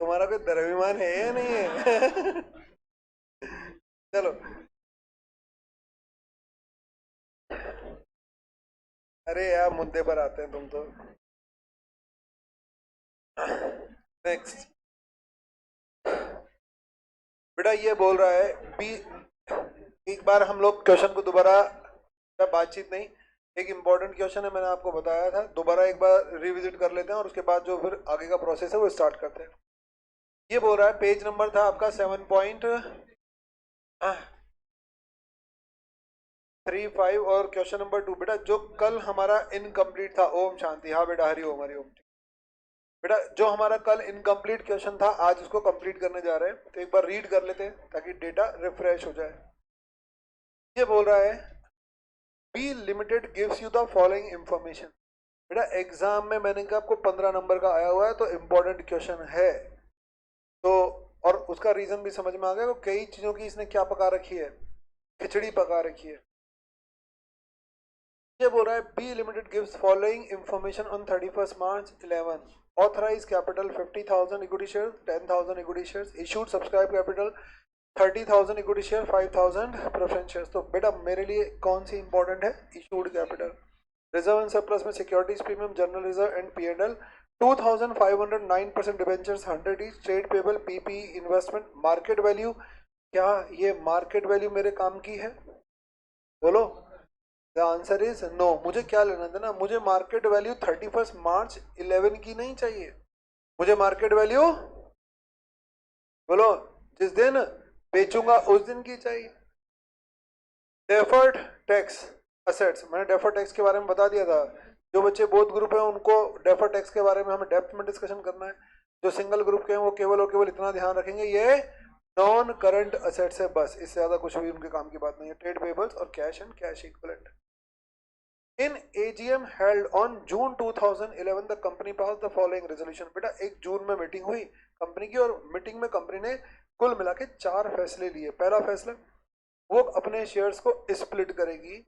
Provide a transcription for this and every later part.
तुम्हारा कोई द्रव्यमान है या नहीं है? चलो, अरे यार मुद्दे पर आते हैं तुम तो। नेक्स्ट, बेटा ये बोल रहा है बी, एक बार हम लोग क्वेश्चन को दोबारा, बातचीत नहीं, एक इंपॉर्टेंट क्वेश्चन है, मैंने आपको बताया था, दोबारा एक बार रिविजिट कर लेते हैं और उसके बाद जो फिर आगे का प्रोसेस है वो स्टार्ट करते हैं। ये बोल रहा है, पेज नंबर था आपका 7.35 और क्वेश्चन नंबर 2। बेटा जो कल हमारा इनकम्प्लीट था, ओम शांति, हाँ बेटा हरि ओम हरि ओम। बेटा जो हमारा कल इनकम्प्लीट क्वेश्चन था, आज उसको कंप्लीट करने जा रहे हैं, तो एक बार रीड कर लेते हैं ताकि डेटा रिफ्रेश हो जाए। ये बोल रहा है, B limited gives you the following information. बेटा एग्जाम में मैंने कहा आपको 15 नंबर का आया हुआ है, तो इंपॉर्टेंट क्वेश्चन है, तो और उसका रीजन भी समझ में आ गया, कई चीजों की इसने क्या पका रखी है, खिचड़ी पका रखी है। ये बोल रहा है, B limited gives following information on 31 March 11। Authorise capital 50,000 equity share, 10,000 equity share, issued subscribe capital 30,000 equity share, 5,000 preference share. तो बेटा मेरे लिए कौन सी इंपॉर्टेंट है, issued capital. Reserve and surplus में securities premium, general reserve and P&L, 2,509% debentures 100 each, trade payable, PP investment, market value. क्या ये मार्केट वैल्यू मेरे काम की है, बोलो। The answer is no. मुझे क्या लेना देना, मुझे मार्केट वैल्यू 31 मार्च 11 की नहीं चाहिए, मुझे मार्केट वैल्यू, बोलो, जिस दिन बेचूंगा उस दिन की चाहिए। डेफर्ड टैक्स असेट्स, मैंने डेफर्ड टैक्स के बारे में बता दिया था। जो बच्चे बोथ ग्रुप है उनको डेफर्ड टैक्स के बारे में हमें डेप्थ में डिस्कशन करना है। जो सिंगल ग्रुप के हैं वो केवल और केवल इतना ध्यान रखेंगे, ये नॉन करंट असेट्स है बस, इससे ज्यादा कुछ भी उनके काम की बात नहीं है। ट्रेड पेबल्स और cash and cash equivalent. In AGM held on June 2011 the company passed the following resolution। बेटा 1 जून में मीटिंग हुई कंपनी की, और मीटिंग में कंपनी ने कुल मिला के 4 फैसले लिए। पहला फैसला, वो अपने शेयर्स को स्प्लिट करेगी।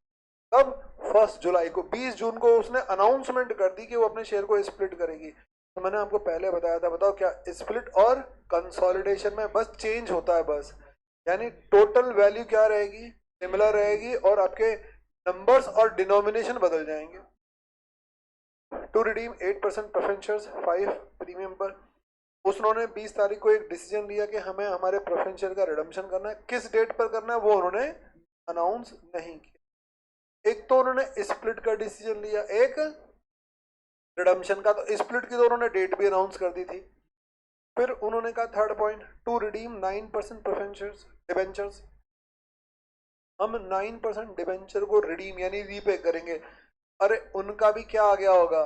कब, 1 जुलाई को। 20 जून को उसने अनाउंसमेंट कर दी कि वो अपने शेयर को स्प्लिट करेगी। तो मैंने आपको पहले बताया था, बताओ क्या स्प्लिट और कंसोलिडेशन में बस चेंज होता है बस, यानी टोटल वैल्यू क्या रहेगी, सिमिलर रहेगी, और आपके नंबर्स और डिनोमिनेशन बदल जाएंगे। To redeem 8% preference shares 5 premium पर, उसने 20 तारीख को एक डिसीजन लिया कि हमें हमारे प्रेफरेंस शेयर का रिडम्पशन करना है। किस डेट पर करना है वो उन्होंने अनाउंस नहीं किया। एक तो उन्होंने स्प्लिट का डिसीजन लिया, एक रिडम्पशन का। तो स्प्लिट की तो उन्होंने डेट भी अनाउंस कर दी थी। फिर उन्होंने कहा third point, to redeem 9% preference shares debentures, हम 9% डिबेंचर को रिडीम यानी रीपे करेंगे। अरे उनका भी क्या आ गया होगा,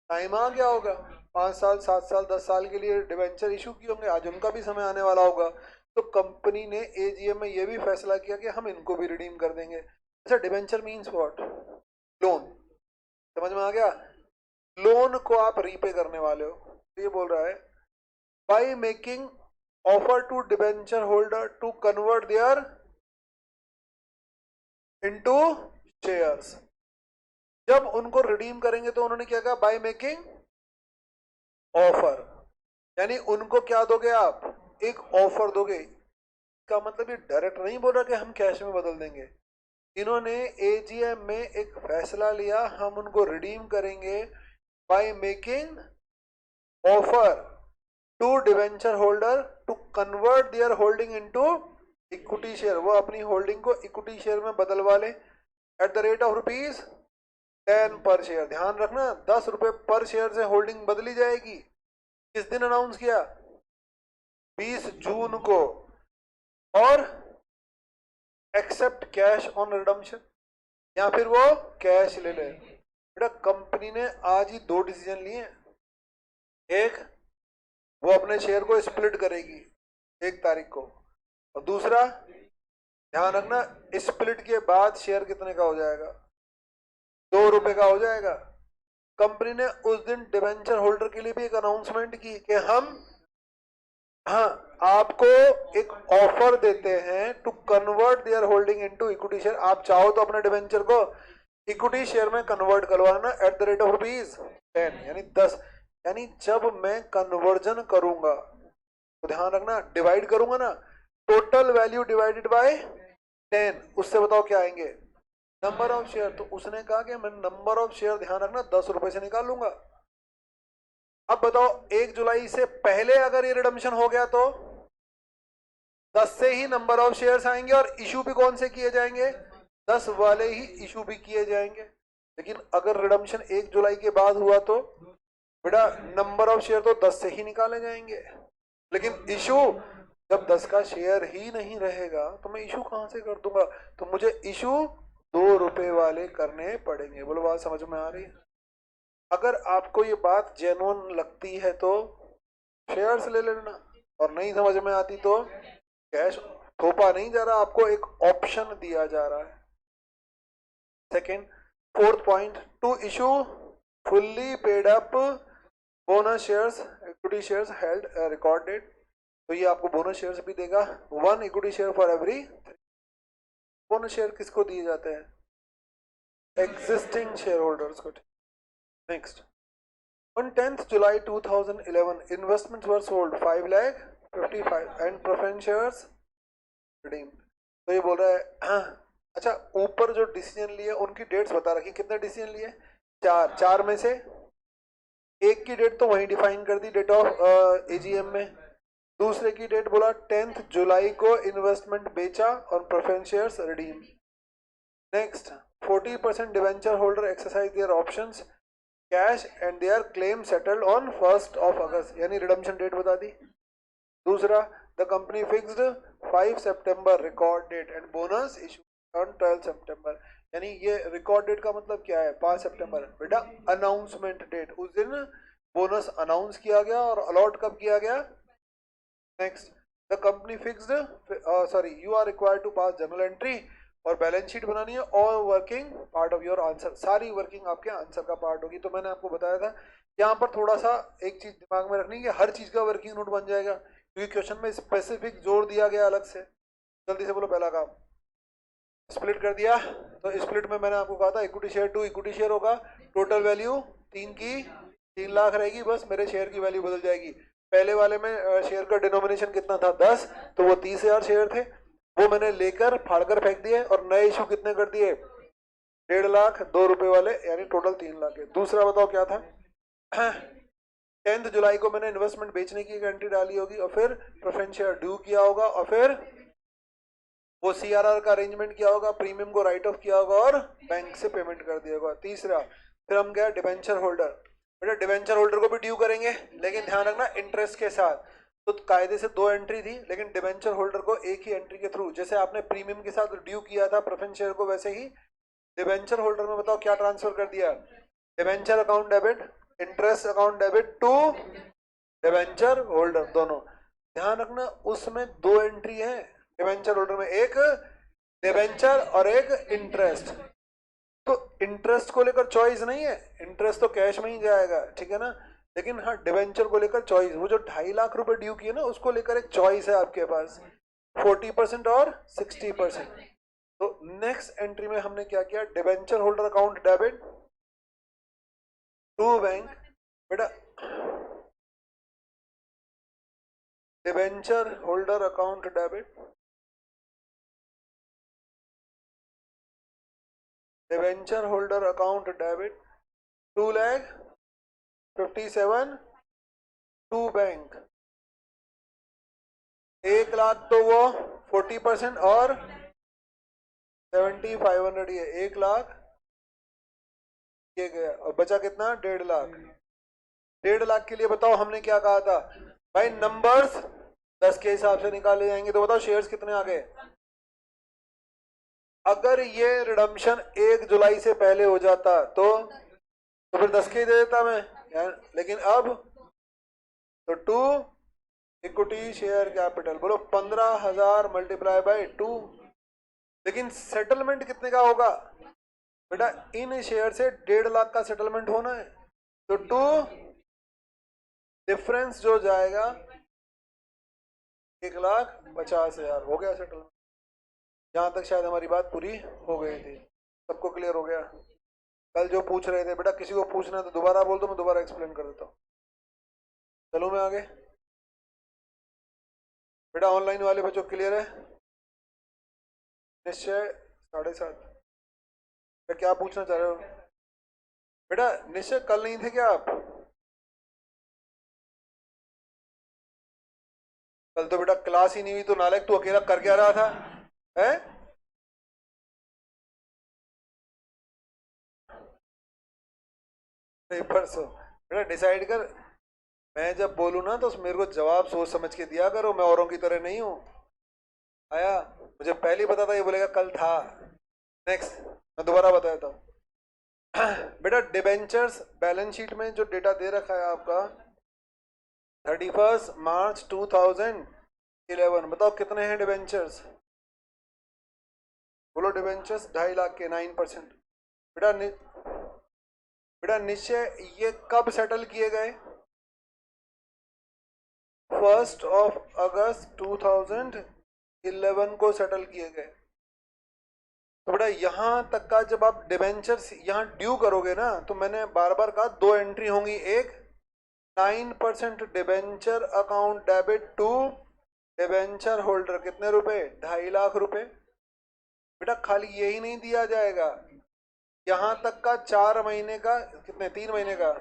टाइम आ गया होगा, 5 साल 7 साल 10 साल के लिए डिबेंचर इशू किए होंगे, आज उनका भी समय आने वाला होगा। तो कंपनी ने AGM में ये भी फैसला किया कि हम इनको भी रिडीम कर देंगे। अच्छा, डिबेंचर मीन्स व्हाट, लोन, समझ में आ गया, लोन को आप रीपे करने वाले हो। तो ये बोल रहा है, by making offer to debenture holder to convert their into shares. जब उनको रिडीम करेंगे तो उन्होंने क्या कहा, बाय मेकिंग ऑफर, यानी उनको क्या दोगे आप, एक ऑफर दोगे। इसका मतलब ये डायरेक्ट नहीं बोल रहा कि हम कैश में बदल देंगे। इन्होंने AGM में एक फैसला लिया, हम उनको रिडीम करेंगे by making offer to debenture holder to convert their holding into equity share. वो अपनी होल्डिंग को इक्विटी शेयर में बदलवा ले एट द रेट ऑफ ₹10 पर शेयर। ध्यान रखना, 10 रुपए पर शेयर से होल्डिंग बदली जाएगी। किस दिन अनाउंस किया, 20 जून को। और एक्सेप्ट कैश ऑन रिडम्पशन, या फिर वो कैश ले ले। बेटा कंपनी ने आज ही 2 डिसीजन लिए। एक, वो अपने शेयर को स्प्लिट करेगी 1 तारीख को, और दूसरा, ध्यान रखना, स्प्लिट के बाद शेयर कितने का हो जाएगा, ₹2 का हो जाएगा। कंपनी ने उस दिन डिवेंचर होल्डर के लिए भी एक अनाउंसमेंट की कि हम, हाँ, आपको एक ऑफर देते हैं to convert their holding into equity share. आप चाहो तो अपने डिवेंचर को इक्विटी शेयर में कन्वर्ट करवाना एट द रेट ऑफ ₹10, यानी 10, यानी जब मैं कन्वर्जन करूंगा तो ध्यान रखना, डिवाइड करूंगा ना, टोटल वैल्यू डिवाइडेड बाय 10, उससे बताओ क्या आएंगे, नंबर ऑफ शेयर। तो उसने कहा कि मैं नंबर ऑफ शेयर, ध्यान रखना, 10 रुपए से निकाल लूंगा। अब बताओ 1 जुलाई से पहले अगर ये रिडम्पशन हो गया तो 10 से ही नंबर ऑफ शेयर्स आएंगे और इशू भी कौन से किए जाएंगे, 10 वाले ही इशू भी किए जाएंगे। लेकिन अगर रिडम्पशन 1 जुलाई के बाद हुआ तो बेटा नंबर ऑफ शेयर तो 10 से ही निकाले जाएंगे। लेकिन इशू जब 10 का शेयर ही नहीं रहेगा तो मैं इशू कहां से कर दूंगा, तो मुझे इशू 2 रुपए वाले करने पड़ेंगे। बोलो बात समझ में आ रही है? अगर आपको ये बात जेन्युइन लगती है तो शेयर्स ले लेना, और नहीं समझ में आती तो कैश। थोपा नहीं जा रहा, आपको एक ऑप्शन दिया जा रहा है। Second, fourth point, to issue fully paid up bonus shares, equity shares held record date. तो ये आपको बोनस शेयर्स भी देगा, 1 equity share for every. Bonus share किसको दिए जाते हैं, एग्जिस्टिंग शेयर होल्डर्स को। Next, on 10th July 2011 investments were sold 5,55,000 and preference shares redeemed। तो ये बोल रहा है अच्छा, ऊपर जो डिसीजन लिए उनकी डेट्स बता रखी, कितने डिसीजन लिए, 4 में से एक की डेट तो वहीं डिफाइन कर दी, डेट ऑफ एजीएम में। दूसरे की डेट बोला 10th जुलाई को इन्वेस्टमेंट बेचा और preference shares redeem. Next, 40% debenture holder exercise their options cash and their claim settled on 1st of August, यानी रिडम्पशन डेट बता दी। दूसरा, द कंपनी फिक्स्ड 5 सितंबर record date and bonus issue on 12 सितंबर। यानी ये रिकॉर्ड डेट का मतलब क्या है, 5 सितंबर बेटा अनाउंसमेंट डेट, उस दिन बोनस अनाउंस किया गया और अलॉट कब किया गया। Next, the company fixed you are required to pass journal entry और बैलेंस शीट बनानी है, और working part of your answer, सारी वर्किंग आपके आंसर का पार्ट होगी। तो मैंने आपको बताया था यहाँ पर थोड़ा सा एक चीज दिमाग में रखनी है, हर चीज का वर्किंग नोट बन जाएगा, क्योंकि क्वेश्चन में स्पेसिफिक जोड़ दिया गया अलग से। जल्दी से बोलो, पहला काम स्प्लिट कर दिया। तो स्प्लिट में मैंने आपको कहा था equity share to equity share होगा, टोटल वैल्यू 3 लाख रहेगी, बस मेरे शेयर की वैल्यू बदल जाएगी। पहले वाले में शेयर का डिनोमिनेशन कितना था, 10, तो वो 30,000 शेयर थे, वो मैंने लेकर फाड़कर फेंक दिए और नए इशू कितने कर दिए, 1.5 लाख 2 रुपए वाले, यानी टोटल 3 लाख है। दूसरा बताओ क्या था, 10th जुलाई को मैंने इन्वेस्टमेंट बेचने की एक एंट्री डाली होगी, और फिर प्रेफरेंस शेयर ड्यू किया होगा, और फिर वो सीआरआर का अरेंजमेंट किया होगा, प्रीमियम को राइट ऑफ किया होगा और बैंक से पेमेंट कर दिया होगा। तीसरा, फिर हम गए डिवेंचर होल्डर, बेटा डिवेंचर होल्डर को भी ड्यू करेंगे, लेकिन ध्यान रखना इंटरेस्ट के साथ। तो कायदे से 2 एंट्री थी, लेकिन डिवेंचर होल्डर को एक ही एंट्री के थ्रू, जैसे आपने प्रीमियम के साथ ड्यू किया था प्रेफरेंस शेयर को, वैसे ही डिवेंचर होल्डर में बताओ क्या ट्रांसफर कर दिया, debenture account debit, interest account debit to debenture holder, दोनों। ध्यान रखना उसमें 2 एंट्री है डिवेंचर होल्डर में, एक डिवेंचर और एक इंटरेस्ट। तो इंटरेस्ट को लेकर चॉइस नहीं है, इंटरेस्ट तो कैश में ही जाएगा, ठीक है ना, लेकिन हाँ डिवेंचर को लेकर चॉइस, वो जो 2.5 लाख रुपए ड्यू किए ना, उसको लेकर एक चॉइस है आपके पास, 40% और 60%। तो नेक्स्ट एंट्री में हमने क्या किया, debenture holder account debit to bank, बेटा debenture holder account debit, debenture holder account debit 2,57,000 to bank, 1 lakh तो वो 40% और 7,500 ये 1 लाख ये गया, और बचा कितना, 1.5 लाख। 1.5 लाख के लिए बताओ हमने क्या कहा था भाई, नंबर्स 10 के हिसाब से निकाले जाएंगे। तो बताओ शेयर्स कितने आ गए, अगर ये रिडम्पशन 1 जुलाई से पहले हो जाता तो फिर 10 के ही दे देता मैं यार, लेकिन अब तो 2 इक्विटी शेयर कैपिटल, बोलो 15,000 मल्टीप्लाई बाय 2, लेकिन सेटलमेंट कितने का होगा बेटा, इन शेयर से 1.5 लाख का सेटलमेंट होना है, तो 2 डिफरेंस जो जाएगा 1,50,000 हो गया सेटलमेंट। यहाँ तक शायद हमारी बात पूरी हो गई थी, सबको क्लियर हो गया। कल जो पूछ रहे थे बेटा, किसी को पूछना है तो दोबारा बोल दो, मैं दोबारा एक्सप्लेन कर देता हूँ। चलो मैं आगे। बेटा ऑनलाइन वाले बच्चों क्लियर है? निश्चय 7:30। तो क्या पूछना चाह रहे हो बेटा? निश्चय कल नहीं थे क्या आप? कल तो बेटा क्लास ही नहीं हुई, तो नालायक तू अकेला कर क्या रहा था? है? नहीं परसों। बेटा डिसाइड कर। मैं जब बोलूँ ना तो मेरे को जवाब सोच समझ के दिया करो, मैं औरों की तरह नहीं हूँ। आया? मुझे पहले ही पता था ये बोलेगा कल था। नेक्स्ट, मैं दोबारा बता देता हूँ। बेटा डिबेंचर्स बैलेंस शीट में जो डेटा दे रखा है आपका 31 मार्च 2011, बताओ कितने हैं डिबेंचर्स? बोलो डिबेंचर्स 2.5 लाख के 9%। बेटा बेटा निश्चय ये कब सेटल किए गए? 1 अगस्त 2011 को सेटल किए गए। तो बेटा यहां तक का जब आप डिबेंचर्स यहां ड्यू करोगे ना, तो मैंने बार बार कहा 2 एंट्री होंगी। एक 9% debenture account debit to debenture holder, कितने रुपए? 2.5 लाख रुपए। बेटा खाली यही नहीं दिया जाएगा, यहां तक का 4 महीने का, कितने, 3 महीने का,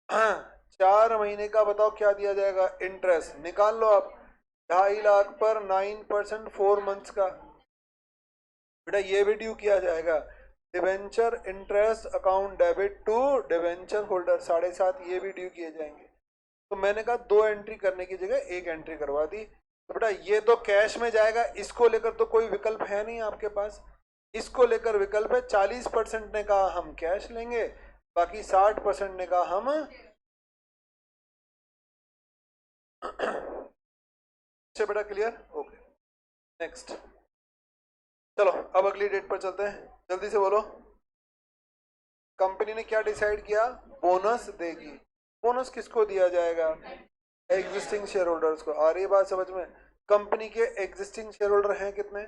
हाँ 4 महीने का बताओ क्या दिया जाएगा? इंटरेस्ट निकाल लो आप। 2.5 लाख पर 9%, 4 मंथ्स का। बेटा ये भी ड्यू किया जाएगा। Debenture interest account debit to debenture holder 7.5, ये भी ड्यू किए जाएंगे। तो मैंने कहा 2 एंट्री करने की जगह 1 एंट्री करवा दी। तो बेटा ये तो कैश में जाएगा, इसको लेकर तो कोई विकल्प है नहीं आपके पास। इसको लेकर विकल्प है। 40% ने कहा हम कैश लेंगे, बाकी 60% ने कहा हम अच्छा बेटा क्लियर? Okay next. चलो अब अगली डेट पर चलते हैं, जल्दी से बोलो। कंपनी ने क्या डिसाइड किया? बोनस देगी। बोनस किसको दिया जाएगा? एग्जिस्टिंग शेयर होल्डर्स को। आ रही है बात समझ में? कंपनी के एग्जिस्टिंग शेयर होल्डर हैं कितने?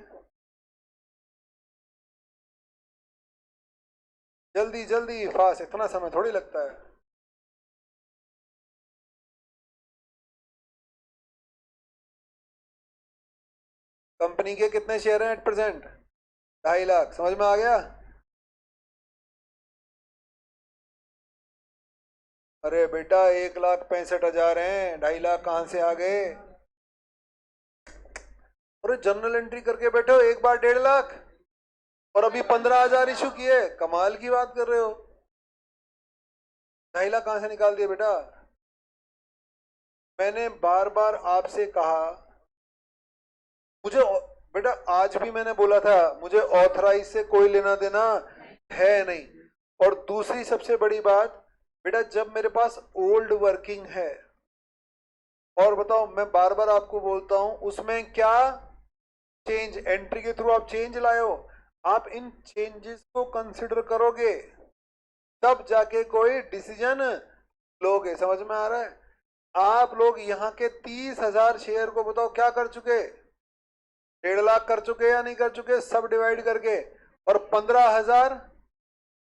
जल्दी जल्दी फास्ट, इतना समय थोड़ी लगता है। कंपनी के कितने शेयर हैं एट प्रेजेंट? 2.5 लाख, समझ में आ गया? अरे बेटा 1,65,000 हैं, 2.5 लाख कहां से आ गए? अरे जनरल एंट्री करके बैठे हो एक बार 1.5 लाख, और अभी 15,000 इशू किए, कमाल की बात कर रहे हो। 2.5 लाख कहां से निकाल दिए बेटा? मैंने बार बार आपसे कहा, मुझे बेटा आज भी मैंने बोला था मुझे ऑथराइज से कोई लेना देना है नहीं। और दूसरी सबसे बड़ी बात, बेटा जब मेरे पास ओल्ड वर्किंग है, और बताओ मैं बार बार आपको बोलता हूं उसमें क्या चेंज, एंट्री के थ्रू आप चेंज लाए हो, आप इन चेंजेस को कंसिडर करोगे तब जाके कोई डिसीजन लोगे। समझ में आ रहा है? आप लोग यहाँ के 30,000 शेयर को बताओ क्या कर चुके? 1.5 लाख कर चुके या नहीं कर चुके, सब डिवाइड करके, और 15,000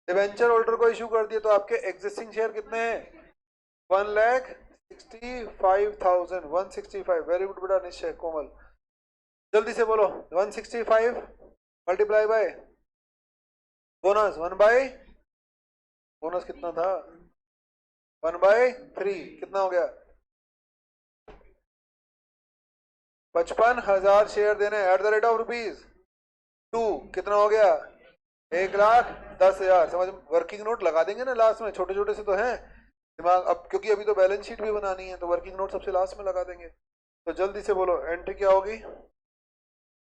डिवेंचर होल्डर को इशू कर दिए। तो आपके एग्जिस्टिंग शेयर कितने हैं? 1,65,000, 165। वेरी गुड बेटा निश्चय कोमल, जल्दी से बोलो। 165 मल्टीप्लाई बाय बोनस 1/, बोनस कितना था? 1/3, कितना हो गया? 55,000 शेयर देने एट द रेट ऑफ ₹2, कितना हो गया? 1,10,000। समझ, वर्किंग नोट लगा देंगे ना लास्ट में, छोटे छोटे से तो हैं दिमाग अब, क्योंकि अभी तो बैलेंस शीट भी बनानी है, तो वर्किंग नोट सबसे लास्ट में लगा देंगे। तो जल्दी से बोलो एंट्री क्या होगी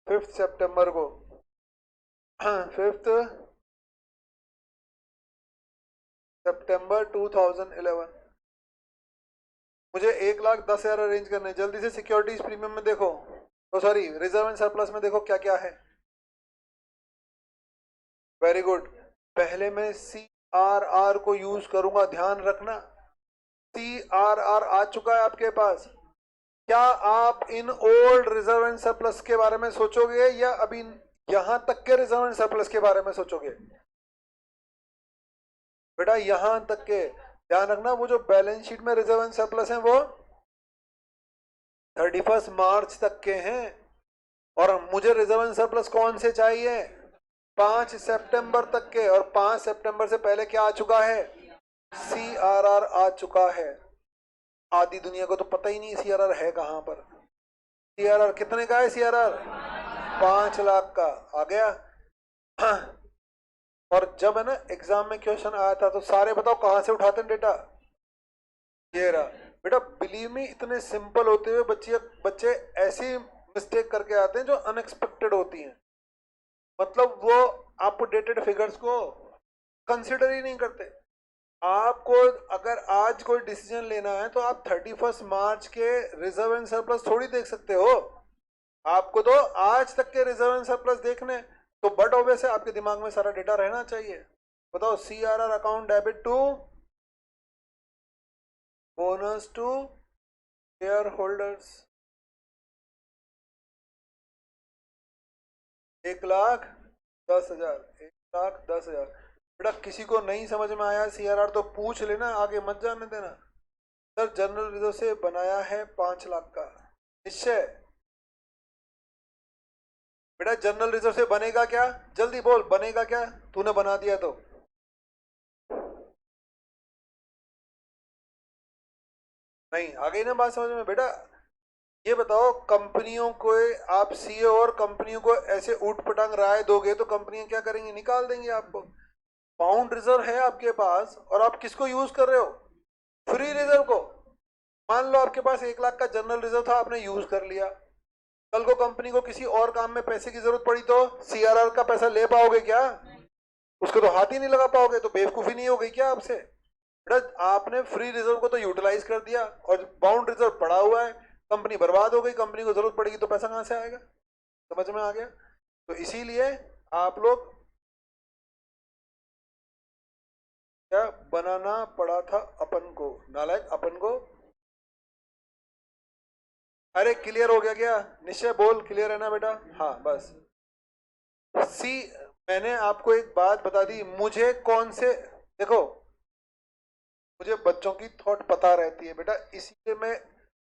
5 सितंबर को? 5 सितंबर 2011। मुझे 1,10,000 अरेंज करने। जल्दी से सिक्योरिटीज प्रीमियम में देखो, तो सॉरी रिजर्व एंड सरप्लस में देखो क्या क्या है। Very good. पहले मैं CRR को यूज करूंगा, ध्यान रखना। CRR आ चुका है आपके पास। क्या आप in old reserve and surplus के बारे में सोचोगे, या अभी यहां तक के रिजर्व एंड सरप्लस के बारे में सोचोगे? बेटा यहां तक के, ध्यान रखना वो जो बैलेंस शीट में रिजर्व एंड सरप्लस है वो 31 मार्च तक के हैं, और मुझे रिजर्व एंड सरप्लस कौन से चाहिए, 5 सितंबर तक के, और 5 सितंबर से पहले क्या आ चुका है, CRR आ चुका है। आधी दुनिया को तो पता ही नहीं CRR है कहां पर। CRR कितने का है, CRR 5 लाख का आ गया। और जब है ना एग्जाम में क्वेश्चन आया था तो सारे बताओ कहां से उठाते हैं डेटा, ये रहा। बेटा बिलीव मी, इतने सिंपल होते हुए बच्चे बच्चे ऐसी मिस्टेक करके आते हैं जो अनएक्सपेक्टेड होती हैं। मतलब वो अपडेटेड फिगर्स को कंसिडर ही नहीं करते। आपको अगर आज कोई डिसीजन लेना है तो आप 31 मार्च के रिजर्व एंड सरप्लस थोड़ी देख सकते हो। आपको तो आज तक के रिजर्व एंड सरप्लस देखने, तो बट ऑब्वियस है आपके दिमाग में सारा डेटा रहना चाहिए। बताओ, CRR account debit to bonus to share holders 1,10,000, 1,10,000। बेटा किसी को नहीं समझ में आया CRR तो पूछ लेना, आगे मत जाने देना। सर जनरल रिजर्व से बनाया है 5 लाख का निश्चय। बेटा जनरल रिजर्व से बनेगा क्या, जल्दी बोल, बनेगा क्या, तूने बना दिया तो। नहीं आ गई ना बात समझ में बेटा। ये बताओ, कंपनियों को आप CEO और कंपनियों को ऐसे ऊट पटांग राय दोगे तो कंपनियां क्या करेंगी, निकाल देंगी आपको। पाउंड रिजर्व है आपके पास और आप किसको यूज कर रहे हो, फ्री रिजर्व को। मान लो आपके पास 1 लाख का जनरल रिजर्व था, आपने यूज कर लिया, कल को कंपनी को किसी और काम में पैसे की जरूरत पड़ी तो CRR का पैसा ले पाओगे क्या, उसको तो हाथ ही नहीं लगा पाओगे, तो बेवकूफी नहीं हो गई क्या आपसे। बेटा आपने फ्री रिजर्व को तो यूटिलाइज कर दिया और बाउंड रिजर्व पड़ा हुआ है, कंपनी बर्बाद हो गई, कंपनी को जरूरत पड़ेगी तो पैसा कहां से आएगा। समझ में आ गया। तो इसीलिए आप लोग क्या बनाना पड़ा था अपन को, नालायक अपन को। अरे क्लियर हो गया क्या, निश्चय बोल, क्लियर है ना बेटा। हाँ बस। सी, मैंने आपको एक बात बता दी, मुझे कौन से, देखो मुझे बच्चों की थॉट पता रहती है बेटा, इसीलिए मैं,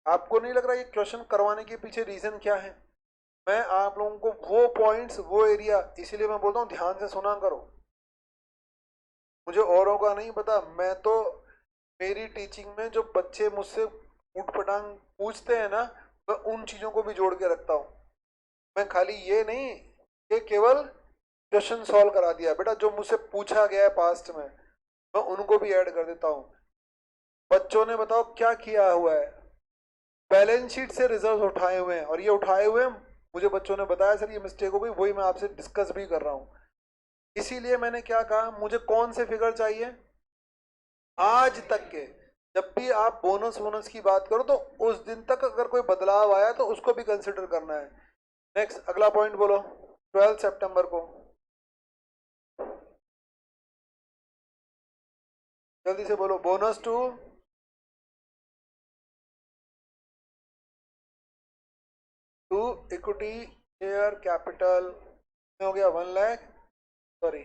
आपको नहीं लग रहा ये क्वेश्चन करवाने के पीछे रीजन क्या है। मैं आप लोगों को वो पॉइंट्स, वो एरिया, इसीलिए मैं बोलता हूँ ध्यान से सुना करो। मुझे औरों का नहीं पता, मैं तो मेरी टीचिंग में जो बच्चे मुझसे ऊट पटांग पूछते हैं ना, मैं उन चीजों को भी जोड़ के रखता हूँ। मैं खाली ये नहीं कि केवल क्वेश्चन सॉल्व करा दिया, बेटा जो मुझसे पूछा गया है पास्ट में मैं उनको भी ऐड कर देता हूँ। बच्चों ने बताओ क्या किया हुआ है, बैलेंस शीट से रिजर्व उठाए हुए हैं, और ये उठाए हुए हैं, मुझे बच्चों ने बताया सर ये मिस्टेक हो गई, वही मैं आपसे डिस्कस भी कर रहा हूँ। इसीलिए मैंने क्या कहा, मुझे कौन से फिगर चाहिए आज तक के। जब भी आप बोनस वोनस की बात करो तो उस दिन तक अगर कोई बदलाव आया तो उसको भी कंसिडर करना है। नेक्स्ट अगला पॉइंट बोलो, 12 सितंबर को, जल्दी से बोलो, bonus to equity share capital हो गया 1 लाख, सॉरी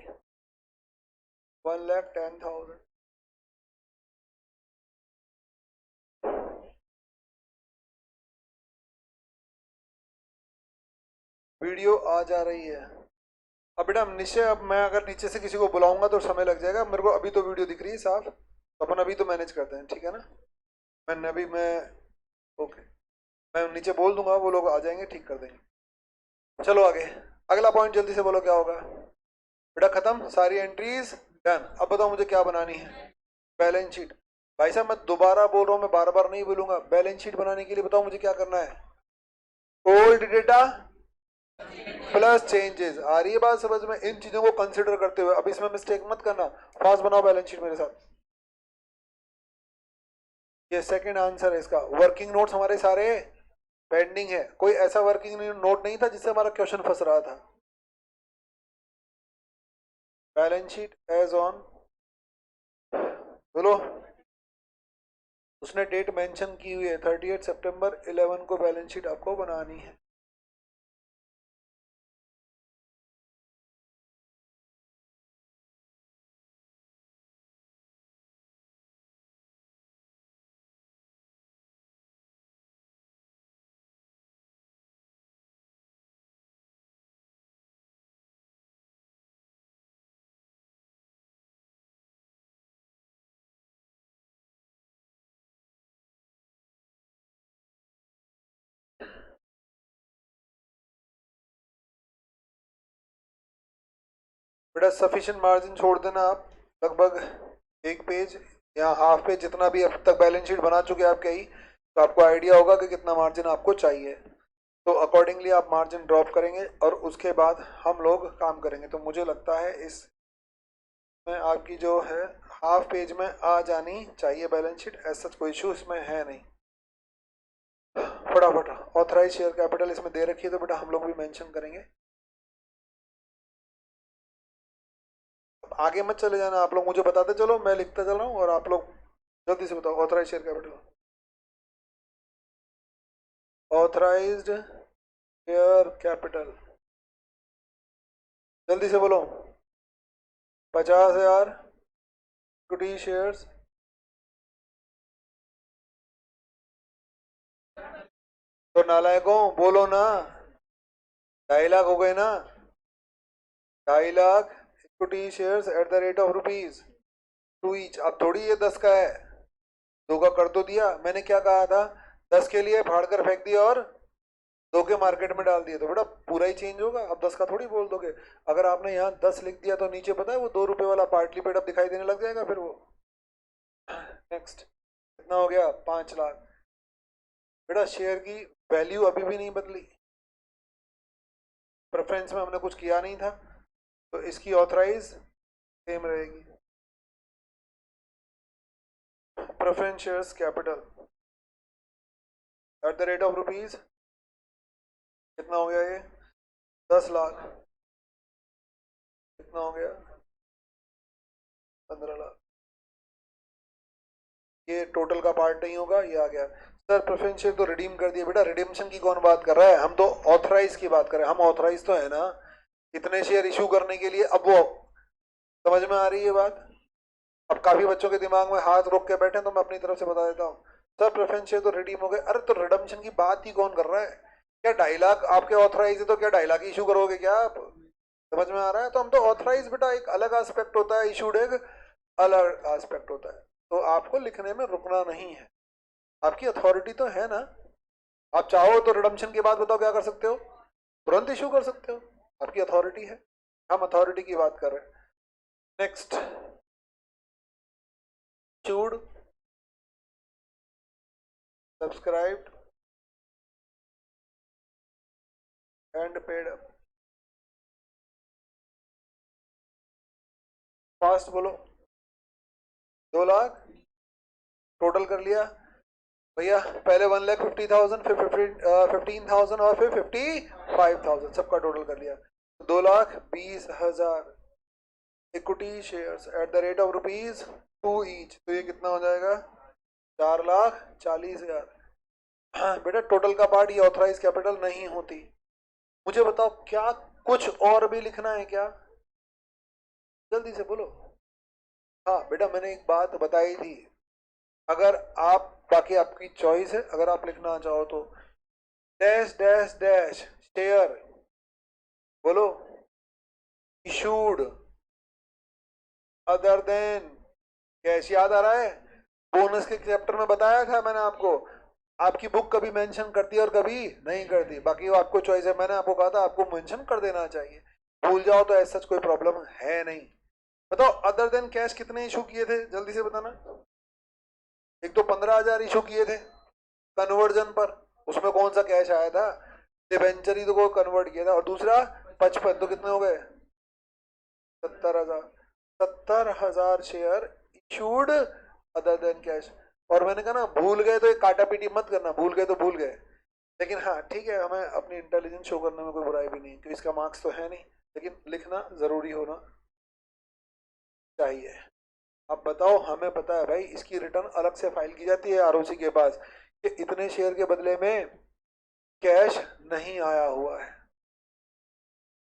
1,10,000। वीडियो आ जा रही है। अब बेटा निश्चय, अब मैं अगर नीचे से किसी को बुलाऊंगा तो समय लग जाएगा मेरे को, अभी तो वीडियो दिख रही है साफ, तो अपन अभी तो मैनेज करते हैं, ठीक है ना। मैं ओके, मैं नीचे बोल दूंगा, वो लोग आ जाएंगे, ठीक कर देंगे। चलो आगे, अगला पॉइंट जल्दी से बोलो क्या होगा। बेटा खत्म, सारी एंट्रीज डन। अब बताओ मुझे क्या बनानी है, बैलेंस शीट। भाई साहब मैं दोबारा बोल रहा हूँ, मैं बार बार नहीं बोलूंगा, बैलेंस शीट बनाने के लिए बताओ मुझे क्या करना है, ओल्ड डेटा प्लस चेंजेस। आ रही है बात समझ में, इन चीजों को कंसिडर करते हुए, अब इसमें मिस्टेक मत करना, फास्ट बनाओ बैलेंस शीट मेरे साथ। ये सेकंड आंसर है इसका। वर्किंग नोट्स हमारे सारे पेंडिंग है, कोई ऐसा वर्किंग नोट नहीं था जिससे हमारा क्वेश्चन फंस रहा था। बैलेंस शीट एज ऑन, बोलो, उसने डेट मेंशन की हुई है 30 सितंबर 11 को बैलेंस शीट आपको बनानी है। बेटा सफिशिएंट मार्जिन छोड़ देना आप, लगभग एक पेज या हाफ पेज, जितना भी अब तक बैलेंस शीट बना चुके आप कई, तो आपको आइडिया होगा कि कितना मार्जिन आपको चाहिए। तो अकॉर्डिंगली आप मार्जिन ड्रॉप करेंगे और उसके बाद हम लोग काम करेंगे। तो मुझे लगता है इसमें आपकी जो है हाफ पेज में आ जानी चाहिए बैलेंस शीट, ऐसा कोई इशू इसमें है नहीं। फटाफट ऑथराइज शेयर कैपिटल इसमें दे रखी है, तो बेटा हम लोग भी मेंशन करेंगे। आगे मत चले जाना आप लोग, मुझे बताते चलो, मैं लिखता चल रहा हूँ और आप लोग जल्दी से बताओ। Authorise share capital, authorised share capital, जल्दी से बोलो। 50,000 इक्विटी शेयर्स। तो नालायकों बोलो ना, 2.5 लाख हो गए ना, 2.5 lakh equity shares at the rate of rupees 2 each. अब थोड़ी ये 10 का है, 2 का कर तो दिया। मैंने क्या कहा था, 10 के लिए फाड़ कर फेंक दिया और 2 के मार्केट में डाल दिया, तो बेटा पूरा ही चेंज होगा। अब 10 का थोड़ी बोल दोगे। अगर आपने यहाँ 10 लिख दिया तो नीचे पता है वो 2 रुपए वाला पार्टली पेड अप दिखाई देने लग जाएगा फिर वो। नेक्स्ट कितना हो गया, 5 लाख। बेटा शेयर की वैल्यू अभी भी नहीं बदली, प्रेफरेंस में हमने कुछ किया नहीं था, तो इसकी ऑथराइज सेम रहेगी। Preference shares capital eight the rate of rupees कितना हो गया ये, 10 लाख। कितना हो गया, 15 लाख। ये टोटल का पार्ट नहीं होगा, ये आ गया। सर प्रेफरेंस शेयर तो रिडीम कर दिया। बेटा रिडीम्शन की कौन बात कर रहा है, हम तो ऑथराइज की बात कर रहे हैं। हम ऑथराइज तो है ना इतने शेयर इशू करने के लिए। अब वो समझ में आ रही है बात। अब काफी बच्चों के दिमाग में हाथ रोक के बैठे हैं, तो मैं अपनी तरफ से बता देता हूँ। सर प्रेफरेंस शेयर तो रिडीम हो गए। अरे तो रिडम्पशन की बात ही कौन कर रहा है, क्या 2.5 लाख आपके ऑथराइज है तो क्या 2.5 लाख इशू करोगे क्या आप, समझ में आ रहा है। तो हम तो ऑथराइज बेटा एक अलग एस्पेक्ट होता है, इशूड एक अलग एस्पेक्ट होता है। तो आपको लिखने में रुकना नहीं है, आपकी अथॉरिटी तो है ना। आप चाहो तो रिडम्पशन के बाद बताओ क्या कर सकते हो, तुरंत इशू कर सकते हो, आपकी अथॉरिटी है। हम अथॉरिटी की बात कर रहे हैं। Next, issued, subscribed and paid up. Fast बोलो। 2 लाख टोटल कर लिया भैया। पहले 1,50,000, फिर 15,000 और फिर 55,000, सबका टोटल कर लिया। 2,20,000 equity shares at the rate of rupees 2 each, तो ये कितना हो जाएगा, 4,40,000। बेटा टोटल का पार्ट ये ऑथराइज कैपिटल नहीं होती। मुझे बताओ क्या कुछ और भी लिखना है क्या, जल्दी से बोलो। हाँ बेटा मैंने एक बात बताई थी, अगर आप, बाकी आपकी चॉइस है, अगर आप लिखना चाहो तो डैश डैश डैश शेयर बोलो इशूड अदर देन कैश। याद आ रहा है, बोनस के चैप्टर में बताया था मैंने आपको, आपकी बुक कभी मेंशन करती है और कभी नहीं करती, बाकी वो आपको चॉइस है। मैंने आपको कहा था आपको मेंशन कर देना चाहिए, भूल जाओ तो ऐसा कोई प्रॉब्लम है नहीं। बताओ अदर देन कैश कितने इशू किए थे, जल्दी से बताना। एक तो 15,000 इशू किए थे कन्वर्जन पर, उसमें कौन सा कैश आया था, डिवेंचर ही तो को कन्वर्ट किया था। और दूसरा 55, तो कितने हो गए, 70,000। 70,000 share issued other than cash. और मैंने कहा ना भूल गए तो एक काटा पीटी मत करना, भूल गए तो भूल गए। लेकिन हाँ ठीक है, हमें अपनी इंटेलिजेंस शो करने में कोई बुराई भी नहीं, क्योंकि इसका मार्क्स तो है नहीं, लेकिन लिखना जरूरी होना चाहिए। अब बताओ, हमें पता है भाई इसकी रिटर्न अलग से फाइल की जाती है आरओसी के पास, कि इतने शेयर के बदले में कैश नहीं आया हुआ है।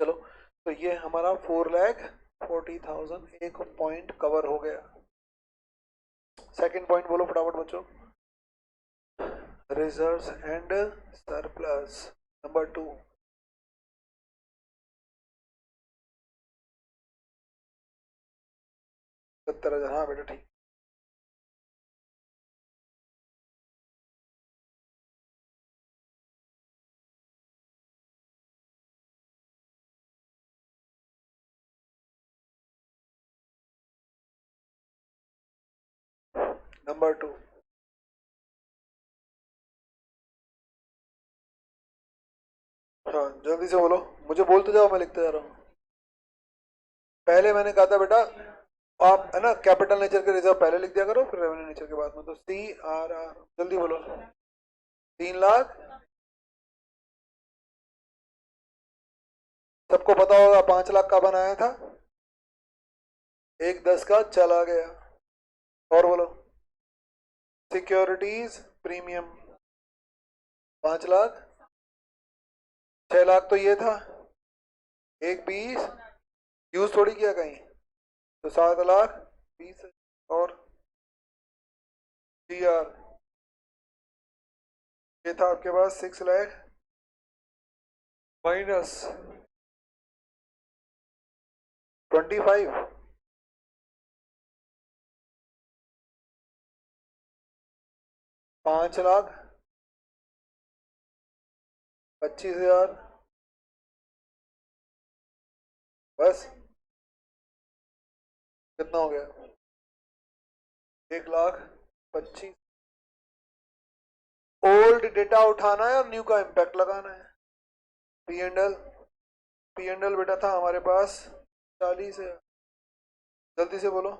चलो, तो ये हमारा 4,40,000 एक पॉइंट कवर हो गया। सेकंड पॉइंट बोलो फटाफट बच्चों, रिजर्व्स एंड सरप्लस नंबर 2। 70,000, हाँ बेटा ठीक। नंबर 2। हाँ जल्दी से बोलो, मुझे बोलते जाओ, मैं लिखते जा रहा हूँ। पहले मैंने कहा था बेटा, आप है ना कैपिटल नेचर के रिजर्व पहले लिख दिया करो, फिर रेवेन्यू नेचर के बाद में। तो CRR, जल्दी बोलो। 3 लाख। सबको पता होगा 5 लाख का बनाया था, 1 10 का चला गया। और बोलो। Securities premium 5 lakh. 6 लाख तो ये था, 1 20 यूज थोड़ी किया कहीं, तो 7 लाख 20। और CR ये था आपके पास 6 लाख माइनस 25, 5 लाख 25 हजार। बस कितना हो गया? 1 लाख 25। ओल्ड डेटा उठाना है और न्यू का इम्पैक्ट लगाना है। P and L, P and L बेटा था हमारे पास 40 है। जल्दी से बोलो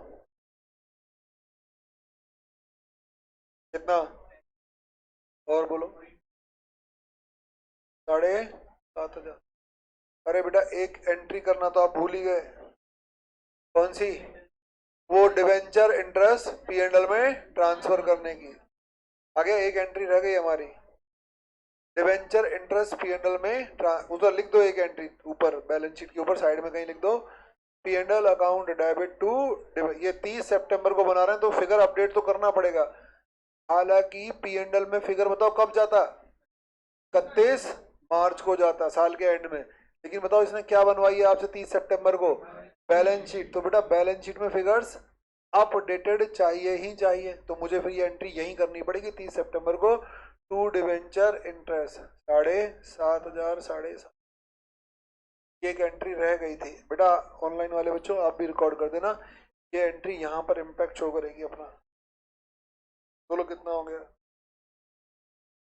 कितना। और बोलो। 7,500। अरे बेटा एक एंट्री करना तो आप भूल ही गए। कौन सी? वो debenture interest P and L में ट्रांसफर करने की। आगे एक एंट्री रह गई हमारी, debenture interest P and L में उधर लिख दो एक एंट्री ऊपर, बैलेंस शीट के ऊपर साइड में कहीं लिख दो, P and L account debit to. ये 30 सितंबर को बना रहे हैं तो फिगर अपडेट तो करना पड़ेगा। हालांकि पी एंड एल में फिगर बताओ कब जाता? 31 मार्च को जाता, साल के एंड में। लेकिन बताओ इसने क्या बनवाई है आपसे 30 सितंबर को? Balance sheet. तो बेटा बैलेंस शीट में फिगर्स अपडेटेड चाहिए ही चाहिए, तो मुझे फिर ये एंट्री यहीं करनी पड़ेगी 30 सितंबर को। To debenture interest 7,500 7,500। ये एक एंट्री रह गई थी बेटा, ऑनलाइन वाले बच्चों आप भी रिकॉर्ड कर देना, ये एंट्री यहाँ पर इम्पैक्ट शो करेगी अपना। बोलो कितना हो गया?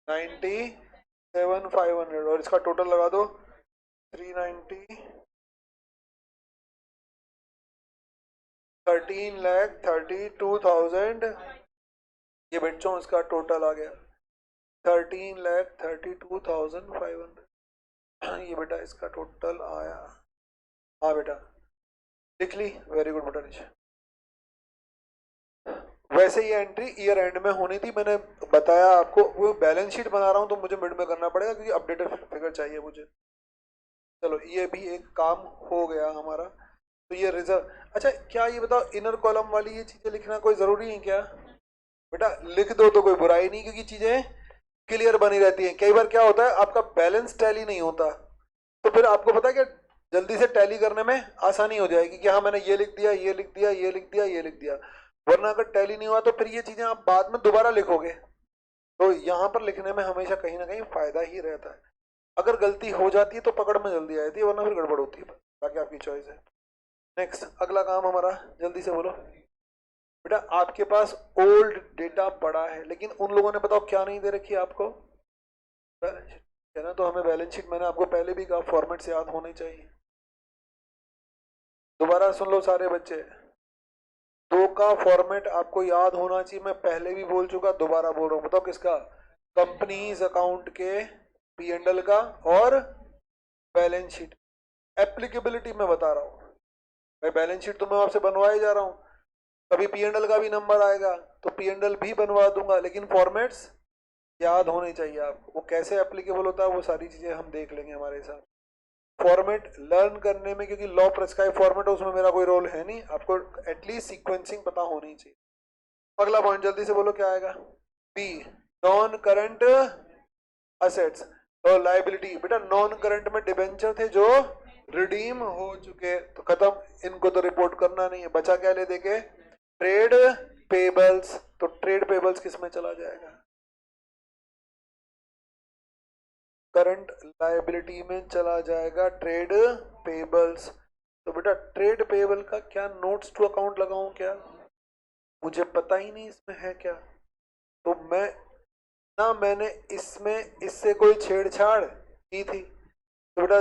97,500। और इसका टोटल लगा दो 390, 13,32,000। ये बच्चों इसका टोटल आ गया 13,32,500। ये बेटा इसका टोटल आया। हाँ बेटा लिख ली, वेरी गुड बेटा नीचे। वैसे ये एंट्री ईयर एंड में होनी थी, मैंने बताया आपको, वो बैलेंस शीट बना रहा हूँ तो मुझे मिड में करना पड़ेगा क्योंकि अपडेटेड फिगर चाहिए मुझे। चलो ये भी एक काम हो गया हमारा। तो ये रिजर्व। अच्छा क्या ये बताओ, इनर कॉलम वाली ये चीजें लिखना कोई जरूरी है क्या? बेटा लिख दो तो कोई बुराई नहीं, क्योंकि चीजें क्लियर बनी रहती हैं। कई बार क्या होता है आपका बैलेंस टैली नहीं होता, तो फिर आपको पता है कि जल्दी से टैली करने में आसानी हो जाएगी कि हाँ मैंने ये लिख दिया, ये लिख दिया, ये लिख दिया, ये लिख दिया। वरना अगर टैली नहीं हुआ तो फिर ये चीजें आप बाद में दोबारा लिखोगे, तो यहाँ पर लिखने में हमेशा कहीं ना कहीं फायदा ही रहता है। अगर गलती हो जाती है तो पकड़ में जल्दी आ जाती है, वरना फिर गड़बड़ होती है। बाकी आपकी चॉइस है। नेक्स्ट अगला काम हमारा, जल्दी से बोलो बेटा। आपके पास ओल्ड डेटा पड़ा है, लेकिन उन लोगों ने बताओ क्या नहीं दे रखी है आपको? बैलेंस शीट है ना, तो हमें बैलेंस शीट, मैंने आपको पहले भी कहा फॉर्मेट से याद होनी चाहिए। दोबारा सुन लो सारे बच्चे, दो का फॉर्मेट आपको याद होना चाहिए। मैं पहले भी बोल चुका, दोबारा बोल रहा हूँ, बताओ किसका? कंपनीज अकाउंट के पी एंड एल का और बैलेंस शीट। एप्लीकेबिलिटी में बता रहा हूँ भाई, बैलेंस शीट तो मैं आपसे बनवाए जा रहा हूँ, कभी पी एंड एल का भी नंबर आएगा तो पी एंड एल भी बनवा दूंगा, लेकिन फॉर्मेट्स याद होने चाहिए आपको। वो कैसे एप्लीकेबल होता है वो सारी चीजें हम देख लेंगे हमारे साथ। फॉर्मेट लर्न करने में, क्योंकि लॉ प्रेस्क्राइब फॉर्मेट है उसमें मेरा कोई रोल है नहीं, आपको एटलीस्ट सीक्वेंसिंग पता होनी चाहिए। अगला पॉइंट जल्दी से बोलो क्या आएगा? बी, नॉन करंट असेट्स और लाइबिलिटी। बेटा नॉन करंट में डिबेंचर थे जो रिडीम हो चुके, तो खत्म, इनको तो रिपोर्ट करना नहीं है। बचा क्या ले देके? Trade payables. तो ट्रेड पेबल्स किस में चला जाएगा? करंट लायबिलिटी में चला जाएगा ट्रेड पेबल्स। तो बेटा ट्रेड पेबल का क्या नोट्स टू अकाउंट लगाऊं क्या? मुझे पता ही नहीं इसमें है क्या, तो मैं ना मैंने इसमें इससे कोई छेड़छाड़ की थी, तो बेटा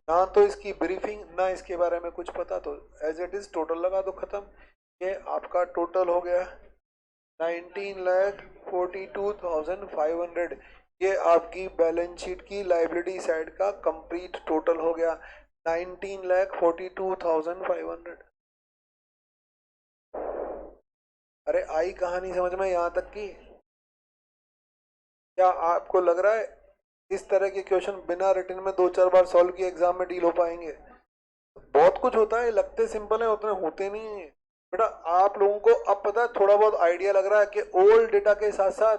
ना तो इसकी ब्रीफिंग ना इसके बारे में कुछ पता, तो एज इट इज टोटल लगा दो, खत्म। ये आपका टोटल हो गया 19,42,500। ये आपकी बैलेंस शीट की लाइबिलिटी साइड का कंप्लीट टोटल हो गया 19,42,500। अरे आई कहानी समझ में यहाँ तक की? क्या आपको लग रहा है इस तरह के क्वेश्चन बिना रिटन में 2-4 बार सॉल्व किए एग्जाम में डील हो पाएंगे? बहुत कुछ होता है, लगते सिंपल है उतने होते नहीं है बेटा। आप लोगों को अब पता है, थोड़ा बहुत आइडिया लग रहा है कि ओल्ड डेटा के साथ साथ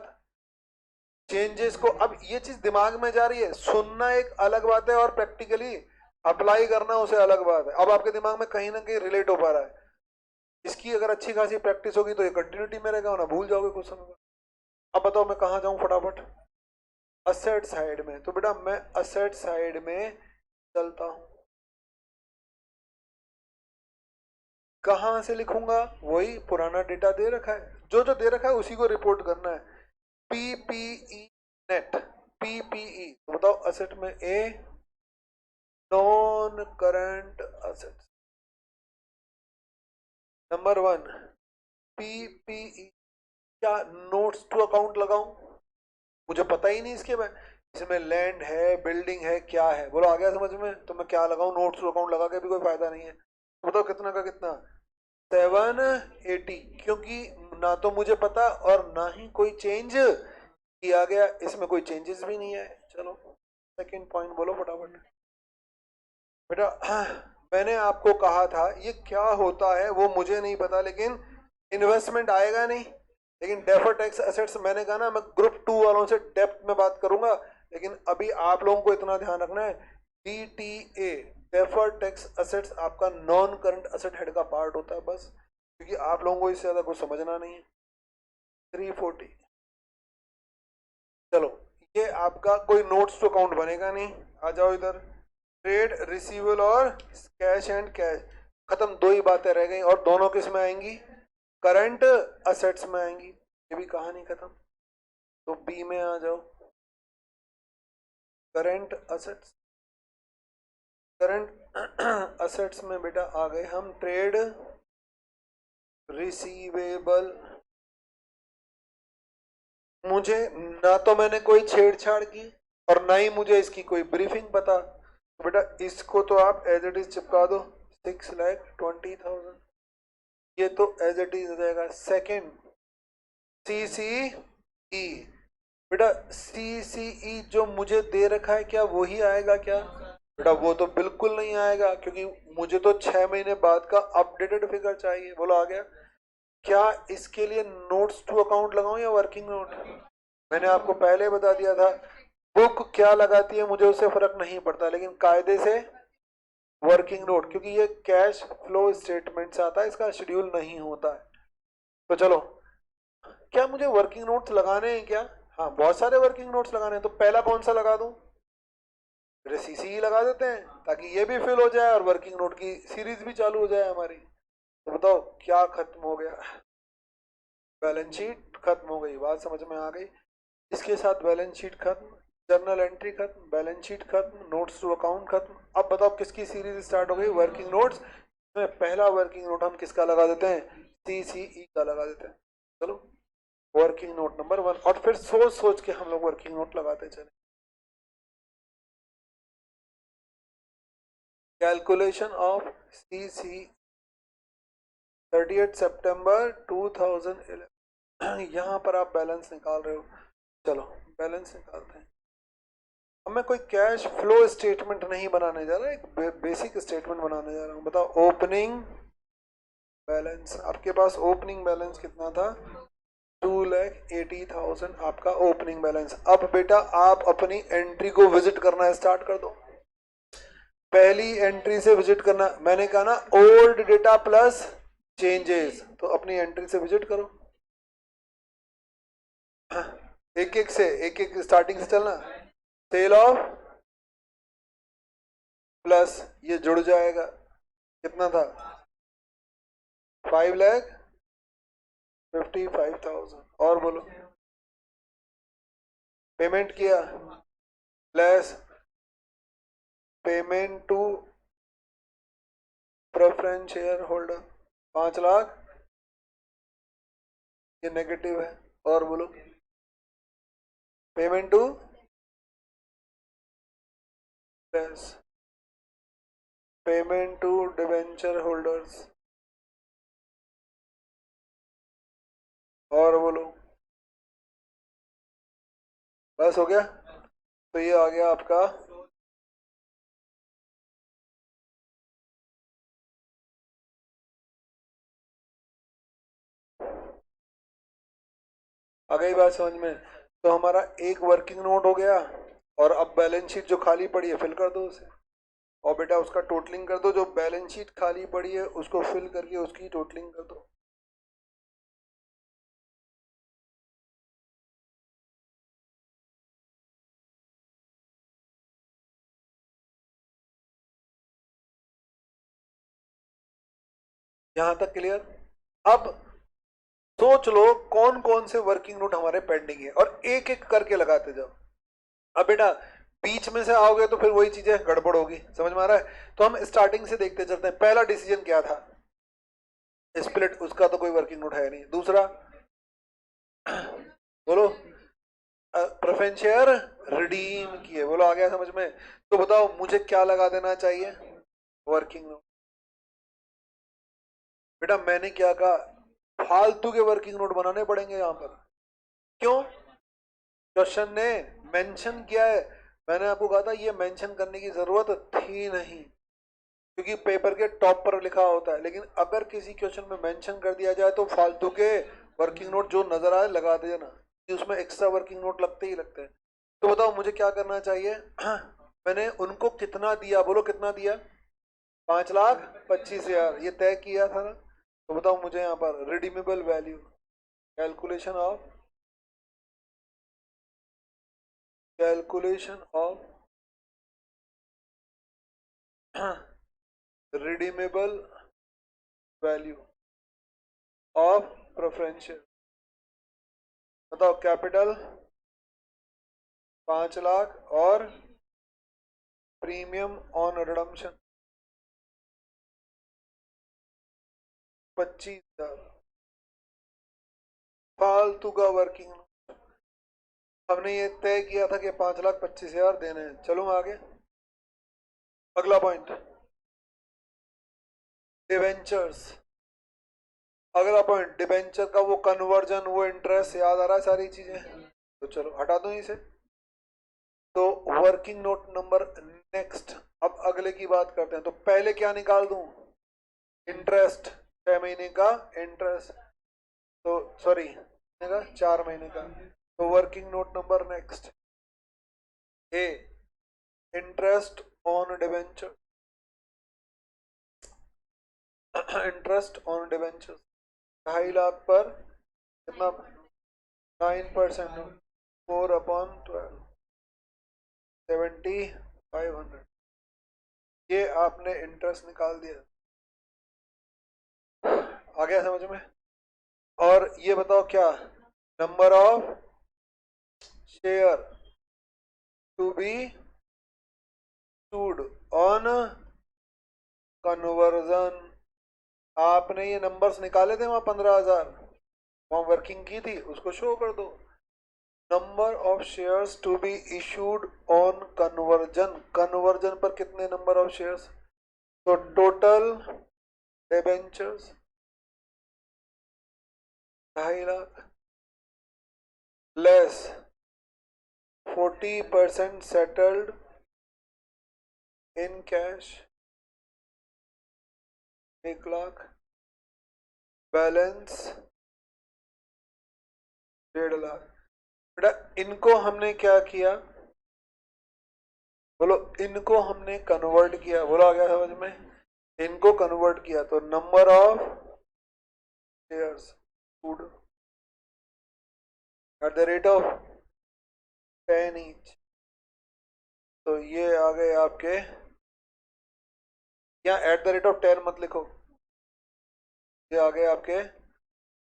चेंजेस को, अब ये चीज दिमाग में जा रही है, सुनना एक अलग बात है और प्रैक्टिकली अप्लाई करना उसे अलग बात है। अब आपके दिमाग में कहीं ना कहीं रिलेट हो पा रहा है, इसकी अगर अच्छी खासी प्रैक्टिस होगी तो ये कंटिन्यूटी में रहेगा, ना भूल जाओगे कुछ समय में। अब बताओ मैं कहाँ जाऊं फटाफट? असेट साइड में, तो बेटा मैं असेट साइड में चलता हूं। कहां से लिखूंगा? वही पुराना डेटा दे रखा है, जो जो दे रखा है उसी को रिपोर्ट करना है। पीपीई नेट, पीपीई, तो बताओ असेट में a non current assets number 1 PPE. क्या नोट्स टू अकाउंट लगाऊं? मुझे पता ही नहीं इसके में, इसमें लैंड है बिल्डिंग है क्या है, बोलो आ गया समझ में? तो मैं क्या लगाऊं? नोट्स टू अकाउंट लगा के भी कोई फायदा नहीं है। तो बताओ कितना का कितना? 780, क्योंकि ना तो मुझे पता और ना ही कोई चेंज किया गया, इसमें कोई चेंजेस भी नहीं है। चलो सेकंड पॉइंट बोलो फटाफट। बेटा मैंने आपको कहा था ये क्या होता है वो मुझे नहीं पता, लेकिन इन्वेस्टमेंट आएगा नहीं, लेकिन डेफर्ड टैक्स एसेट्स मैंने कहा ना, मैं ग्रुप 2 वालों से डेप्थ में बात करूंगा, लेकिन अभी आप लोगों को इतना ध्यान रखना है, डीटीए डेफर्ड टैक्स एसेट्स आपका नॉन करंट एसेट हेड का पार्ट होता है बस, क्योंकि आप लोगों को इससे ज्यादा कुछ समझना नहीं है। 340, चलो ये आपका कोई नोट्स टू अकाउंट बनेगा नहीं, आ जाओ इधर। ट्रेड रिसीवेबल और कैश एंड कैश, खत्म, दो ही बातें रह गई, और दोनों किस में आएंगी? करंट असेट्स में आएंगी। ये भी कहानी खत्म। तो बी में आ जाओ, करंट असेट्स। करंट असेट्स में बेटा आ गए हम ट्रेड रिसीवेबल। मुझे ना तो मैंने कोई छेड़छाड़ की और ना ही मुझे इसकी कोई ब्रीफिंग पता, तो बेटा इसको तो आप एज इट इज चिपका दो 6,20,000। ये तो एज इट इज हो जाएगा। सेकेंड सीसीई, बेटा सीसीई जो मुझे दे रखा है क्या वही आएगा क्या? बेटा वो तो बिल्कुल नहीं आएगा, क्योंकि मुझे तो 6 महीने बाद का अपडेटेड फिगर चाहिए। बोलो आ गया? क्या इसके लिए नोट्स टू अकाउंट लगाऊं या वर्किंग नोट? मैंने आपको पहले बता दिया था, बुक क्या लगाती है मुझे उससे फर्क नहीं पड़ता, लेकिन कायदे से वर्किंग नोट, क्योंकि ये कैश फ्लो स्टेटमेंट से आता है, इसका शेड्यूल नहीं होता है। तो चलो, क्या मुझे वर्किंग नोट्स लगाने हैं क्या? हाँ बहुत सारे वर्किंग नोट्स लगाने हैं, तो पहला कौन सा लगा दूं? सीसी लगा देते हैं, ताकि ये भी फिल हो जाए और वर्किंग नोट की सीरीज भी चालू हो जाए हमारी। तो बताओ क्या खत्म हो गया? बैलेंस शीट खत्म हो गई, बात समझ में आ गई? इसके साथ बैलेंस शीट खत्म, जर्नल एंट्री खत्म, बैलेंस शीट खत्म, नोट्स टू अकाउंट खत्म। अब बताओ किसकी सीरीज स्टार्ट हो गई? वर्किंग नोट्स में पहला वर्किंग नोट हम किसका लगा देते हैं? सीसीई का लगा देते हैं। चलो वर्किंग नोट नंबर 1, और फिर सोच सोच के हम लोग वर्किंग नोट लगाते चले। कैलकुलेशन ऑफ सीसी 30 सितंबर 2011, यहाँ पर आप बैलेंस निकाल रहे हो। चलो बैलेंस निकालते हैं। अब मैं कोई कैश फ्लो स्टेटमेंट नहीं बनाने जा रहा, एक बेसिक स्टेटमेंट बनाने जा रहा हूँ। बताओ ओपनिंग बैलेंस, आपके पास ओपनिंग बैलेंस कितना था? 2,80,000 आपका ओपनिंग बैलेंस। अब बेटा आप अपनी एंट्री को विजिट करना स्टार्ट कर दो। पहली एंट्री से विजिट करना, मैंने कहा ना ओल्ड डेटा प्लस चेंजेस, तो अपनी एंट्री से विजिट करो। एक एक से, एक एक स्टार्टिंग से चलना। सेल ऑफ प्लस ये जुड़ जाएगा, कितना था? 5 लाख 55,000। और बोलो, पेमेंट किया less payment to preference share holder 5 lakh, ये नेगेटिव है। और बोलो, payment to less payment to debenture holders. और बोलो, बस हो गया। तो ये आ गया आपका आ गई बात समझ में। तो हमारा एक वर्किंग नोट हो गया, और अब बैलेंस शीट जो खाली पड़ी है फिल कर दो उसे। और बेटा उसका टोटलिंग कर दो, जो बैलेंस शीट खाली पड़ी है उसको फिल करके उसकी टोटलिंग कर दो। यहां तक क्लियर? अब सोच लो कौन कौन से वर्किंग नोट हमारे पेंडिंग है, और एक एक करके लगाते जाओ। अब बेटा बीच में से आओगे तो फिर वही चीजें गड़बड़ होगी, समझ में आ रहा है? तो हम स्टार्टिंग से देखते चलते हैं। पहला डिसीजन क्या था? स्प्लिट, उसका तो कोई वर्किंग नोट है नहीं। दूसरा बोलो, प्रेफरेंस शेयर रिडीम किए, बोलो आ गया समझ में? तो बताओ मुझे क्या लगा देना चाहिए? Working note. बेटा मैंने क्या कहा, फालतू के वर्किंग नोट बनाने पड़ेंगे यहाँ पर। क्यों? क्वेश्चन ने मेंशन किया है। मैंने आपको कहा था ये मेंशन करने की जरूरत थी नहीं, क्योंकि पेपर के टॉप पर लिखा होता है। लेकिन अगर किसी क्वेश्चन में मेंशन कर दिया जाए तो फालतू के वर्किंग नोट जो नजर आए लगा देना, कि उसमें एक्स्ट्रा वर्किंग नोट लगते ही लगते हैं। तो बताओ मुझे क्या करना चाहिए? मैंने उनको कितना दिया, बोलो कितना दिया? 5,25,000 ये तय किया था ना। तो बताओ मुझे यहाँ पर redeemable value, calculation of redeemable value of preferential. बताओ कैपिटल 5 लाख और प्रीमियम ऑन रिडम्पशन 25,000। फालतू का वर्किंग। हमने ये तय किया था कि 5,25,000 देने हैं। चलो आगे, अगला पॉइंट, डिवेंचर्स। अगला पॉइंट डिवेंचर का वो कन्वर्जन, वो इंटरेस्ट, याद आ रहा है सारी चीजें? तो चलो हटा दो इसे। तो वर्किंग नोट नंबर नेक्स्ट। अब अगले की बात करते हैं। तो पहले क्या निकाल दूं? इंटरेस्ट, 6 महीने का इंटरेस्ट। तो सॉरी, 4 महीने का। तो working note number next, A interest on debenture, interest on debenture 2.5 lakh पर कितना? 9%, 4/12, 7,500। ये आपने इंटरेस्ट निकाल दिया। आ गया समझ में? और ये बताओ क्या, number of share to be issued on conversion. आपने ये नंबर्स निकाले थे वहां 15,000, वहां वर्किंग की थी, उसको शो कर दो। Number of shares to be issued on conversion, conversion पर कितने नंबर ऑफ शेयर्स? तो total debentures 2.5 lakh less 40% settled in cash 1 lakh, balance 1.5 lakh. बेटा इनको हमने क्या किया? बोलो, इनको हमने कन्वर्ट किया। बोलो आ गया समझ में? इनको कन्वर्ट किया तो number of shares would eight the rate of 10 each. तो ये आ गए आपके, यहाँ एट द रेट ऑफ 10 मत लिखो, ये आ गए आपके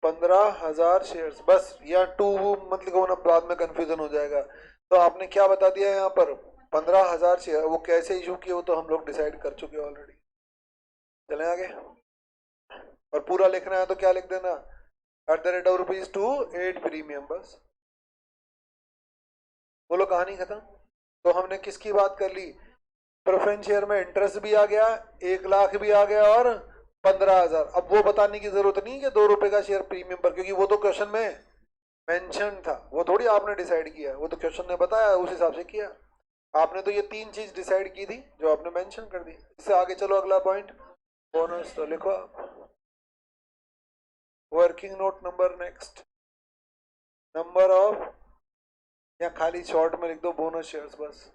15,000 शेयर्स, बस यहाँ टू मत लिखो ना, बाद में कंफ्यूजन हो जाएगा। तो आपने क्या बता दिया यहाँ पर, 15,000 शेयर। वो कैसे इशू किए वो तो हम लोग डिसाइड कर चुके ऑलरेडी। चले आगे, और पूरा लिखना है तो क्या लिख देना, @ टू 8 प्रीमियम, बस। बोलो कहानी खत्म। तो हमने किसकी बात कर ली, प्रेफरेंस शेयर में इंटरेस्ट भी आ गया, 1 लाख भी आ गया, और 15,000। अब वो बताने की जरूरत नहीं कि 2 रुपए का शेयर प्रीमियम पर, क्योंकि वो तो क्वेश्चन में मेंशन था, वो थोड़ी आपने डिसाइड किया, वो तो क्वेश्चन ने बताया उस हिसाब से किया। आपने तो ये 3 चीज डिसाइड की थी जो आपने मेंशन कर दी। इससे आगे चलो, अगला पॉइंट बोनस, तो लिखो आप working note number next, number of, या खाली शॉर्ट में लिख दो बोनस शेयर्स, बस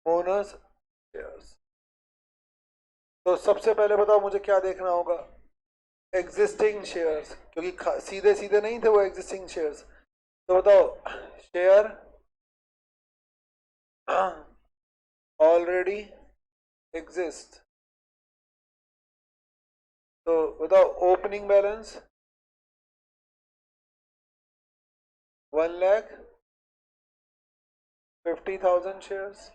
बोनस शेयर्स। तो सबसे पहले बताओ मुझे क्या देखना होगा, एग्जिस्टिंग शेयर्स, क्योंकि सीधे सीधे नहीं थे वो एग्जिस्टिंग शेयर्स। तो बताओ शेयर ऑलरेडी एग्जिस्ट, तो बताओ ओपनिंग बैलेंस 1,50,000 शेयर्स,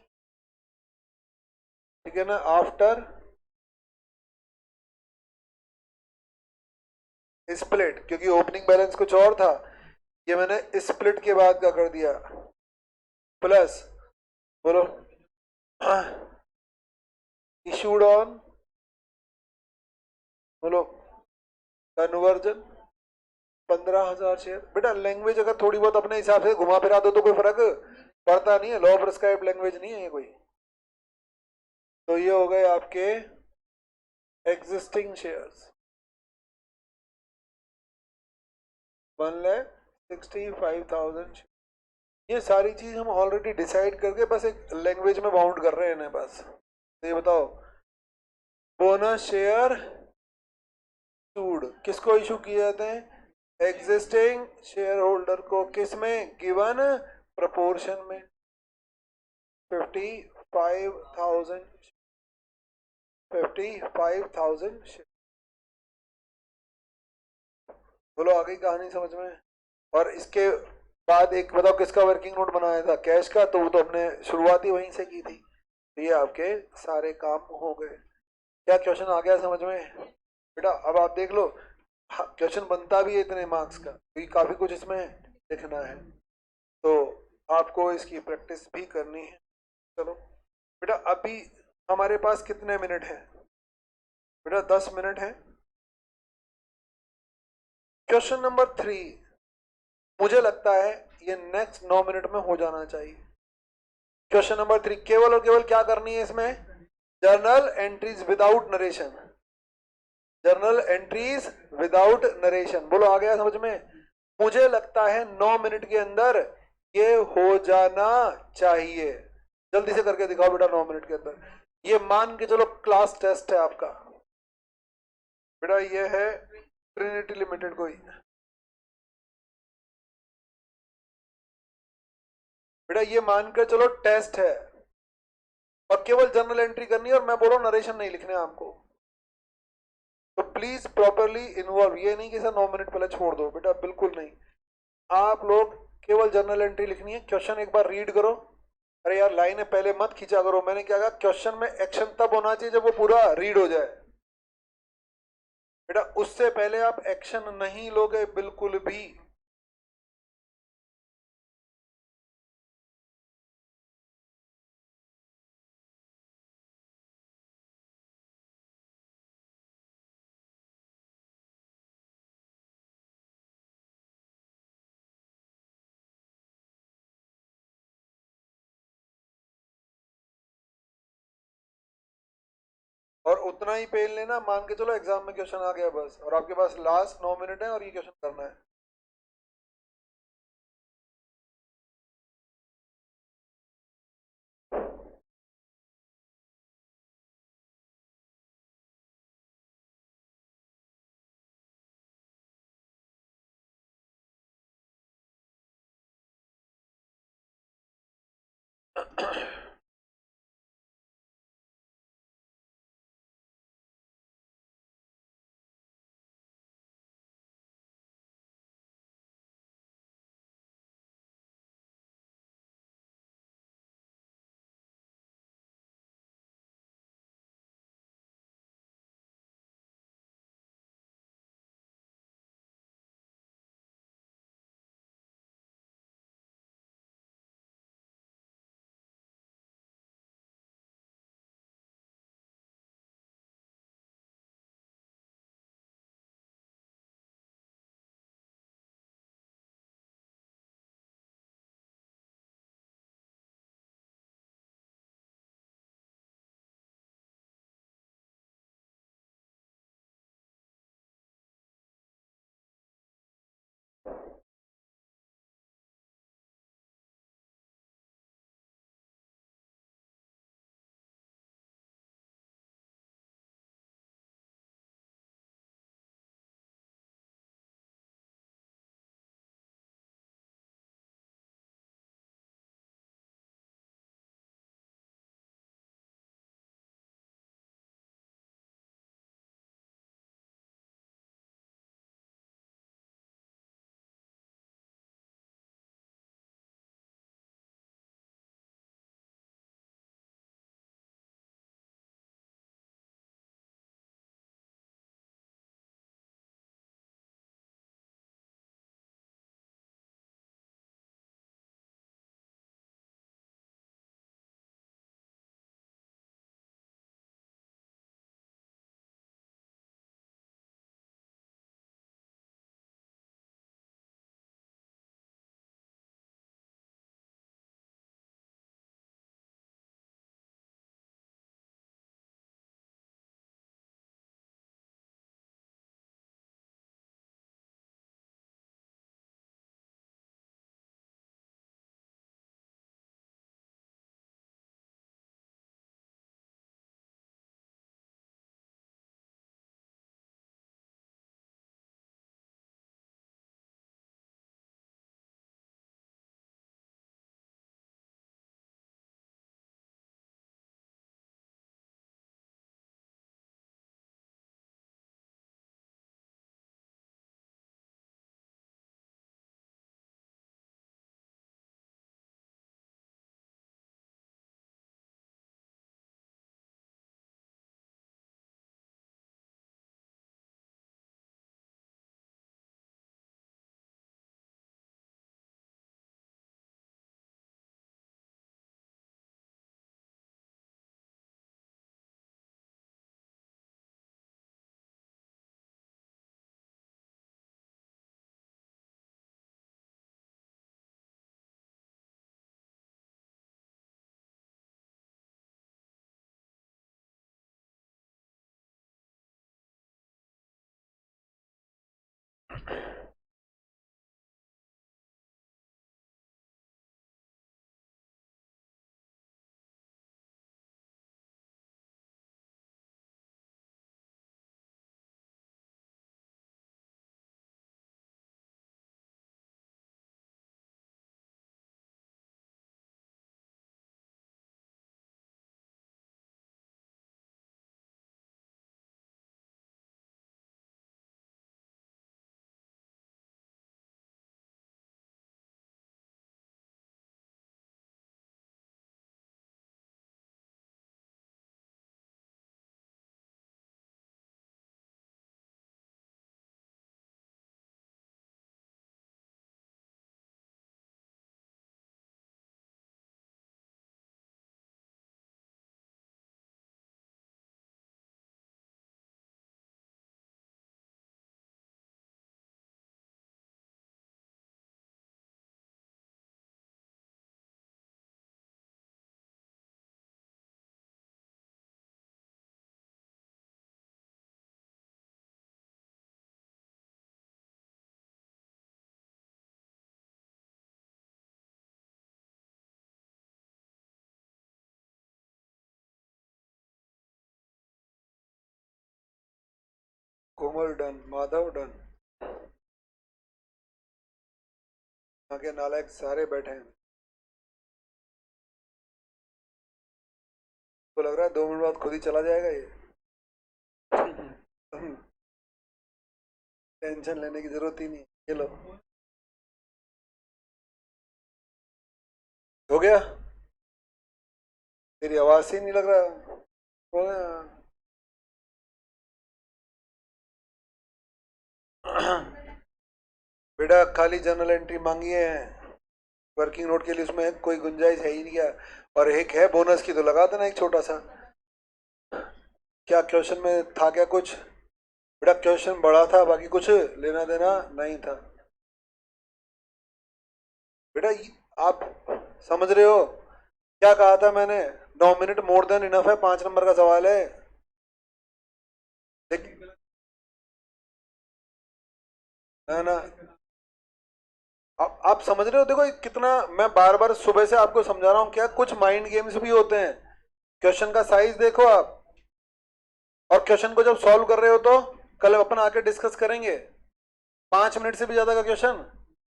ठीक है ना, आफ्टर स्प्लिट, क्योंकि ओपनिंग बैलेंस कुछ और था, ये मैंने स्प्लिट के बाद का कर दिया, प्लस बोलो इशूड ऑन, बोलो कन्वर्जन 15,000 शेयर। बेटा लैंग्वेज अगर थोड़ी बहुत अपने हिसाब से घुमा फिरा दो तो कोई फर्क पड़ता नहीं है, लॉ प्रिस्क्राइब लैंग्वेज नहीं है ये कोई। तो ये हो गए आपके एग्जिस्टिंग शेयर्स 1,65,000। ये सारी चीज हम ऑलरेडी डिसाइड करके बस एक लैंग्वेज में बाउंड कर रहे हैं ना, बस। तो ये बताओ बोनस शेयर इशूड किसको इशू किए जाते हैं, एग्जिस्टिंग शेयर होल्डर को, किस में, गिवन प्रपोर्शन में 55,000, 55,000 शेयर। बोलो आगे कहानी समझ में। और इसके बाद एक बताओ किसका वर्किंग नोट बनाया था, कैश का, तो वो तो हमने शुरुआत ही वहीं से की थी। तो ये आपके सारे काम हो गए। क्या क्वेश्चन आ गया समझ में बेटा? अब आप देख लो, क्वेश्चन बनता भी है इतने मार्क्स का, क्योंकि काफी कुछ इसमें लिखना है, तो आपको इसकी प्रैक्टिस भी करनी है। चलो बेटा, अभी हमारे पास कितने मिनट हैं बेटा? 10 मिनट है। क्वेश्चन नंबर 3 मुझे लगता है ये नेक्स्ट 9 मिनट में हो जाना चाहिए। क्वेश्चन नंबर 3 केवल और केवल क्या करनी है इसमें, journal entries without narration, journal entries without narration. बोलो आ गया समझ में? मुझे लगता है 9 मिनट के अंदर ये हो जाना चाहिए। जल्दी से करके दिखाओ बेटा 9 मिनट के अंदर। ये मान के चलो क्लास टेस्ट है आपका बेटा, ये है ट्रिनिटी लिमिटेड कोई बेटा, ये मान के चलो टेस्ट है, और केवल जर्नल एंट्री करनी है, और मैं बोल रहा हूँ नरेशन नहीं लिखने आपको। तो प्लीज प्रॉपरली इन्वॉल्व, ये नहीं कि सर 9 मिनट पहले छोड़ दो, बेटा बिल्कुल नहीं। आप लोग केवल जर्नल एंट्री लिखनी है। क्वेश्चन एक बार रीड करो। अरे यार लाइन पहले मत खींचा करो, मैंने क्या कहा, क्वेश्चन में एक्शन तब होना चाहिए जब वो पूरा रीड हो जाए बेटा, उससे पहले आप एक्शन नहीं लोगे बिल्कुल भी। और उतना ही पेल लेना, मान के चलो एग्जाम में क्वेश्चन आ गया बस, और आपके पास लास्ट 9 मिनट है और ये क्वेश्चन करना है। कोमल डन, माधव डन, आगे नालायक सारे बैठे हैं। तो लग रहा है 2 मिनट बाद खुद ही चला जाएगा ये। टेंशन लेने की जरूरत ही नहीं, ये लो हो गया। तेरी आवाज से ही नहीं लग रहा हो गया। बेटा खाली जर्नल एंट्री मांगी है, वर्किंग नोट के लिए उसमें कोई गुंजाइश है ही नहीं क्या। और एक है बोनस की, तो लगा देना एक छोटा सा। क्या क्वेश्चन में था क्या कुछ? बेटा क्वेश्चन बड़ा था, बाकी कुछ लेना देना नहीं था। बेटा आप समझ रहे हो क्या कहा था मैंने? 9 मिनट मोर देन इनफ है, 5 नंबर का सवाल है। देख ना ना, आप समझ रहे हो? देखो कितना मैं बार बार सुबह से आपको समझा रहा हूँ, क्या कुछ माइंड गेम्स भी होते हैं। क्वेश्चन का साइज देखो आप, और क्वेश्चन को जब सॉल्व कर रहे हो तो कल अपन आके डिस्कस करेंगे। 5 मिनट से भी ज्यादा का क्वेश्चन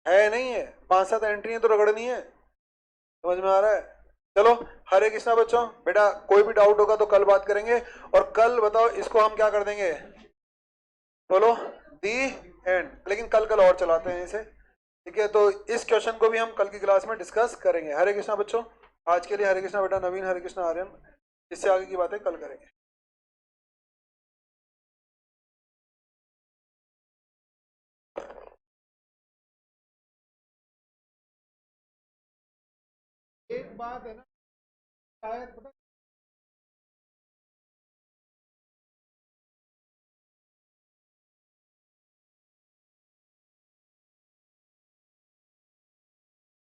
है नहीं है, 5-7 एंट्री है तो रगड़नी है। समझ में आ रहा है? चलो, हरे कृष्णा बच्चों। बेटा कोई भी डाउट होगा तो कल बात करेंगे। और कल बताओ इसको हम क्या कर देंगे, बोलो, दी एंड। लेकिन कल कल और चलाते हैं इसे, ठीक है? तो इस क्वेश्चन को भी हम कल की क्लास में डिस्कस करेंगे। हरे कृष्णा बच्चों, आज के लिए हरे कृष्णा बेटा नवीन, हरे कृष्णा आर्यन। इससे आगे की बातें कल करेंगे। एक बात है ना, शायद पता,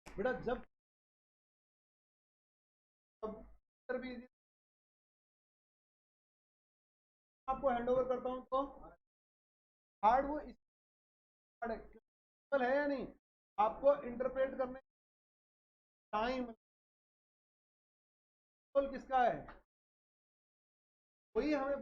बेटा जब भी आपको हैंड ओवर करता हूँ तो हार्ड वो है या नहीं, आपको इंटरप्रेट करने टाइम किसका है, वही हमें